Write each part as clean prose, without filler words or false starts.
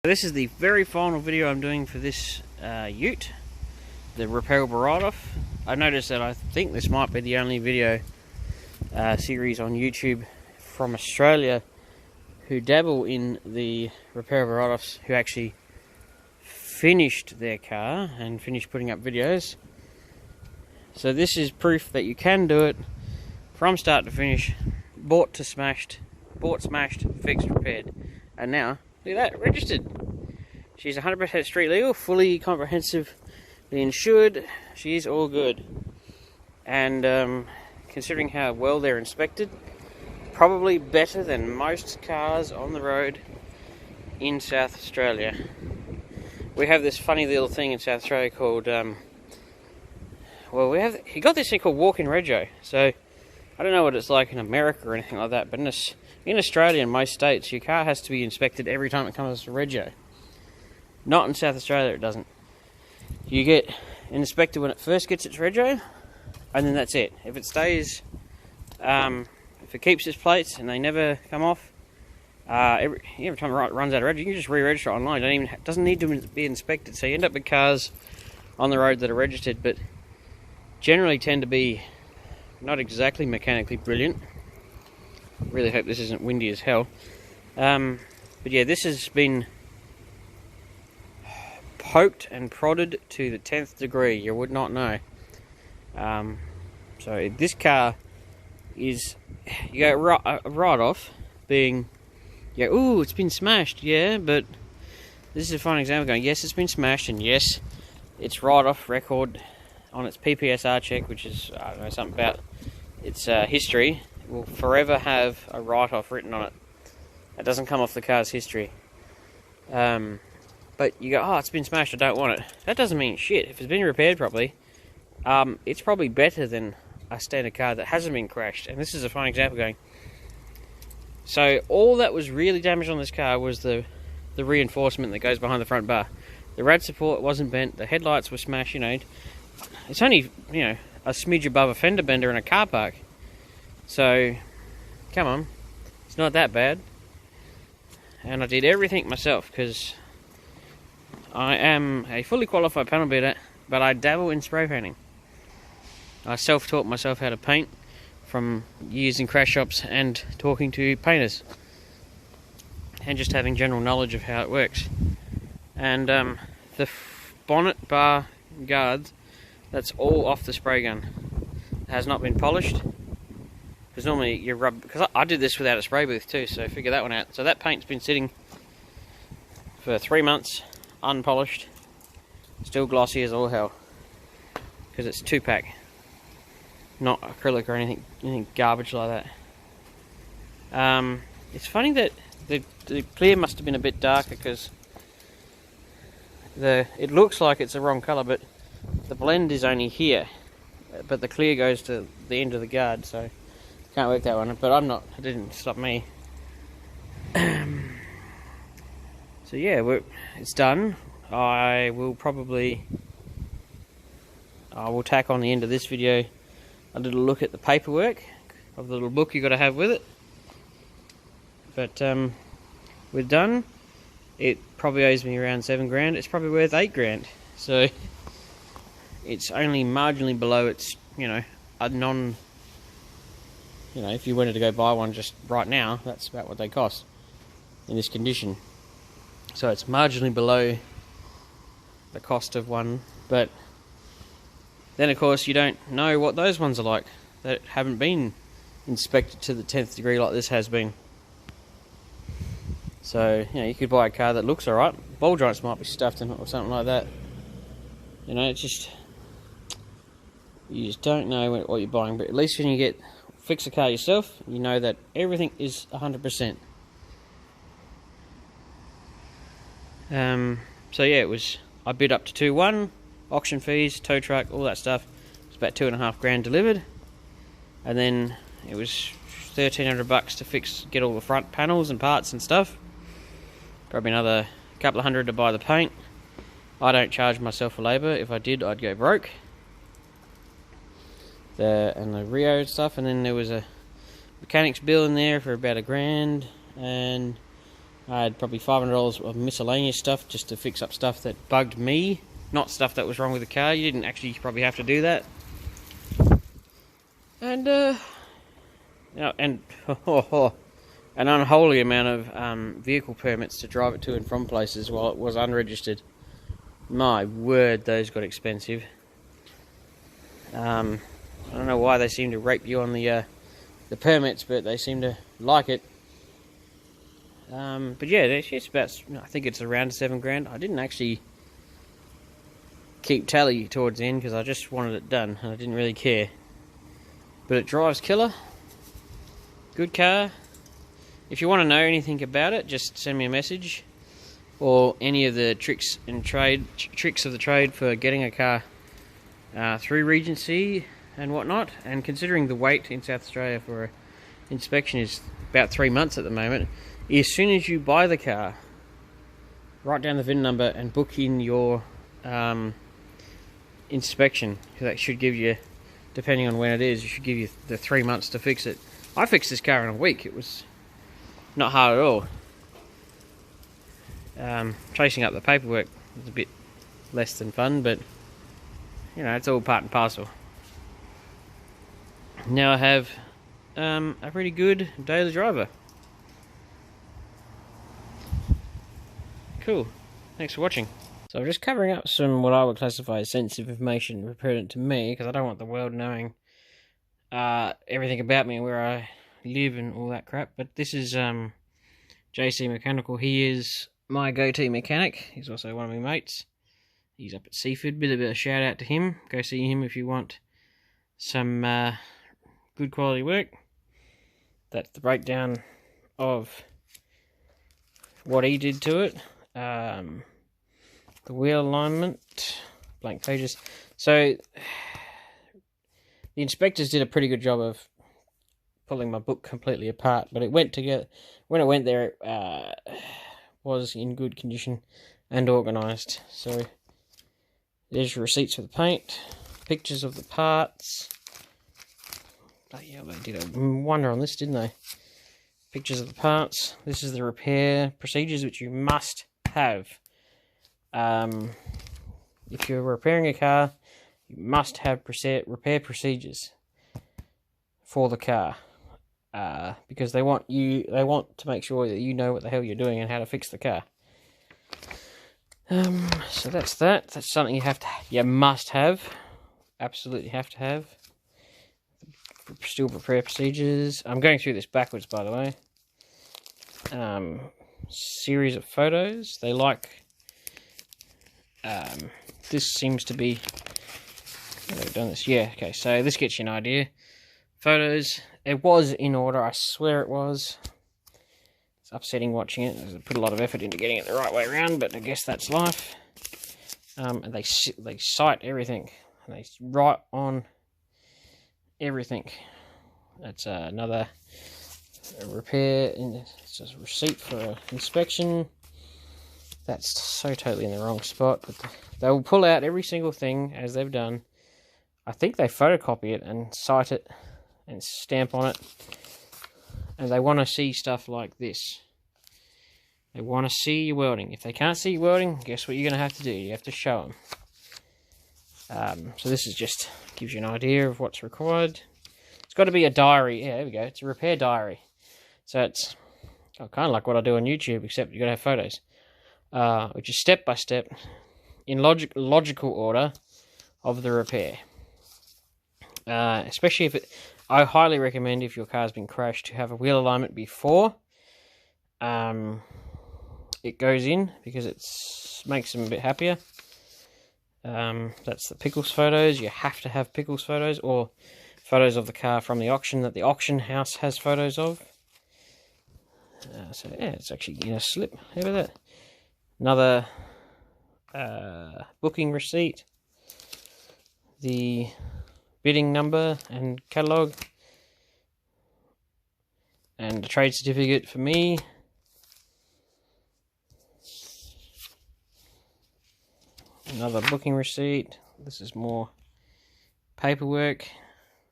This is the very final video I'm doing for this ute, the repairable write-off. I noticed that I think this might be the only video series on YouTube from Australia who dabble in the repairable write-offs, who actually finished their car and finished putting up videos. So this is proof that you can do it from start to finish, bought, smashed, fixed, repaired, and now look at that, registered. She's 100% street legal, fully comprehensively insured. She's all good. And considering how well they're inspected, probably better than most cars on the road in South Australia. We have this funny little thing in South Australia called, you got this thing called walk-in rego. So I don't know what it's like in America or anything like that, but in Australia and most states, your car has to be inspected every time it comes to rego. Not in South Australia, it doesn't. You get inspected when it first gets its rego, and then that's it. If it stays, if it keeps its plates and they never come off, every time it runs out of rego, you can just re-register it online. It doesn't need to be inspected. So you end up with cars on the road that are registered, but generally tend to be not exactly mechanically brilliant. Really hope this isn't windy as hell. But yeah, this has been poked and prodded to the 10th degree. You would not know. So this car is, you go right off being, ooh, it's been smashed, yeah, but this is a fine example going, yes, it's been smashed, and yes, it's right off record on its PPSR check, which is, I don't know, something about its history. It will forever have a write-off written on it. That doesn't come off the car's history. But you go, oh, it's been smashed, I don't want it. That doesn't mean shit. If it's been repaired properly, it's probably better than a standard car that hasn't been crashed. And this is a fine example going. So all that was really damaged on this car was the reinforcement that goes behind the front bar. The rad support wasn't bent, the headlights were smashed, It's only, a smidge above a fender bender in a car park. So, come on, it's not that bad. And I did everything myself, because I am a fully qualified panel beater, but I dabble in spray painting. I self-taught myself how to paint from years in crash shops and talking to painters. And just having general knowledge of how it works. And the bonnet bar guards, that's all off the spray gun. It has not been polished. Because normally you rub, because I did this without a spray booth too, so figure that one out. So that paint's been sitting for 3 months, unpolished, still glossy as all hell. Because it's 2-pack, not acrylic or anything garbage like that. It's funny that the clear must have been a bit darker, because it looks like it's the wrong colour, but the blend is only here, but the clear goes to the end of the guard, so can't work that one. But it didn't stop me. So yeah, it's done. I will tack on the end of this video a little look at the paperwork of the little book you got to have with it. But we're done. It probably owes me around 7 grand. It's probably worth 8 grand. So it's only marginally below its, a non, if you wanted to go buy one just right now, that's about what they cost in this condition. So it's marginally below the cost of one, but then of course you don't know what those ones are like that haven't been inspected to the 10th degree like this has been. So, you could buy a car that looks alright, ball joints might be stuffed in it or something like that. It's just, you just don't know what you're buying. But at least when you fix a car yourself, you know that everything is 100%. So yeah, I bid up to 2.1, auction fees, tow truck, all that stuff. It's about 2.5 grand delivered. And then it was $1,300 to get all the front panels and parts and stuff. Probably another couple of hundred to buy the paint. I don't charge myself for labour. If I did, I'd go broke. And the Rio stuff, and then there was a mechanic's bill in there for about $1 grand, and I had probably $500 of miscellaneous stuff just to fix up stuff that bugged me, not stuff that was wrong with the car. You didn't actually probably have to do that. And an unholy amount of vehicle permits to drive it to and from places while it was unregistered. My word, those got expensive. I don't know why they seem to rape you on the permits, but they seem to like it. But yeah, it's about, I think it's around $7,000. I didn't actually keep tally towards the end because I just wanted it done and I didn't really care. But it drives killer. Good car. If you want to know anything about it, just send me a message, or any of the tricks of the trade for getting a car through Regency and whatnot. And considering the wait in South Australia for inspection is about 3 months at the moment, as soon as you buy the car, write down the VIN number and book in your inspection. That should give you, depending on when it is, it should give you the 3 months to fix it. I fixed this car in a week. It was not hard at all. Chasing up the paperwork was a bit less than fun, but you know, it's all part and parcel. Now I have a pretty good daily driver. Cool. Thanks for watching. So I'm just covering up some what I would classify as sensitive information pertinent to me, because I don't want the world knowing everything about me and where I live and all that crap. But this is JC Mechanical. He is my go-to mechanic. He's also one of my mates. He's up at Seaford. Bit of a shout out to him. Go see him if you want some good quality work. That's the breakdown of what he did to it. The wheel alignment, blank pages. So the inspectors did a pretty good job of pulling my book completely apart, but it went together. When it went there, it was in good condition and organised. So there's your receipts for the paint, pictures of the parts. Oh yeah, they did a wonder on this, didn't they? Pictures of the parts. This is the repair procedures which you must have. If you're repairing a car, you must have repair procedures for the car, because they want to make sure that you know what the hell you're doing and how to fix the car. So that's that. That's something you must have, absolutely have to have. Still repair procedures. I'm going through this backwards, by the way. Series of photos. They like. This seems to be. They've done this. Yeah. Okay. So this gets you an idea. Photos. It was in order. I swear it was. It's upsetting watching it. I put a lot of effort into getting it the right way around, but I guess that's life. And they cite everything. And they write on everything. That's another repair. It's a receipt for an inspection. That's so totally in the wrong spot. But they will pull out every single thing as they've done. I think they photocopy it and cite it and stamp on it. And they want to see stuff like this. They want to see your welding. If they can't see your welding, guess what you're going to have to do? You have to show them. So this is just gives you an idea of what's required. It's got to be a diary. Yeah, there we go. It's a repair diary. So it's kind of like what I do on YouTube, except you've got to have photos. Which is step by step, in logical order of the repair. Especially if I highly recommend, if your car's been crashed, to have a wheel alignment before it goes in, because it makes them a bit happier. That's the Pickles photos. You have to have Pickles photos, or photos of the car from the auction that the auction house has photos of. So yeah, it's actually in a slip. How about that? Another booking receipt, the bidding number and catalogue, and a trade certificate for me. Another booking receipt. This is more paperwork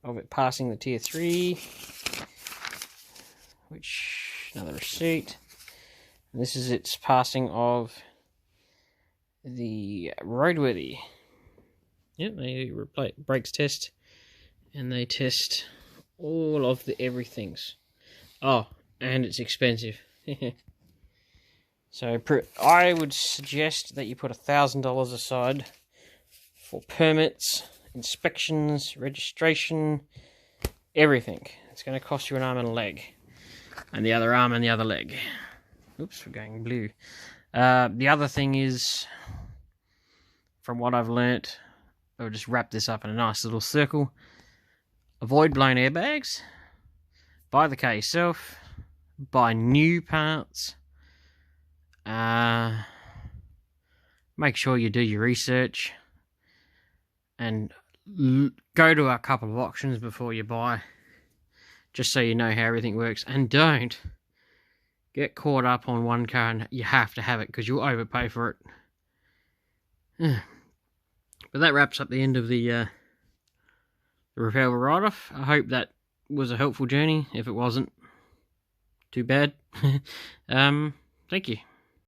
of it passing the tier 3, which another receipt. And this is its passing of the roadworthy. Yep, they brakes test, and they test all of the everythings. Oh, and it's expensive. So I would suggest that you put $1,000 aside for permits, inspections, registration, everything. It's going to cost you an arm and a leg, and the other arm and the other leg. Oops, we're going blue. The other thing is, from what I've learnt, I'll just wrap this up in a nice little circle. Avoid blown airbags. Buy the car yourself. Buy new parts. Make sure you do your research. And go to a couple of auctions before you buy. Just so you know how everything works. And don't get caught up on one car and you have to have it because you'll overpay for it. But that wraps up the end of the Repairable write-off. I hope that was a helpful journey. If it wasn't, too bad. Thank you.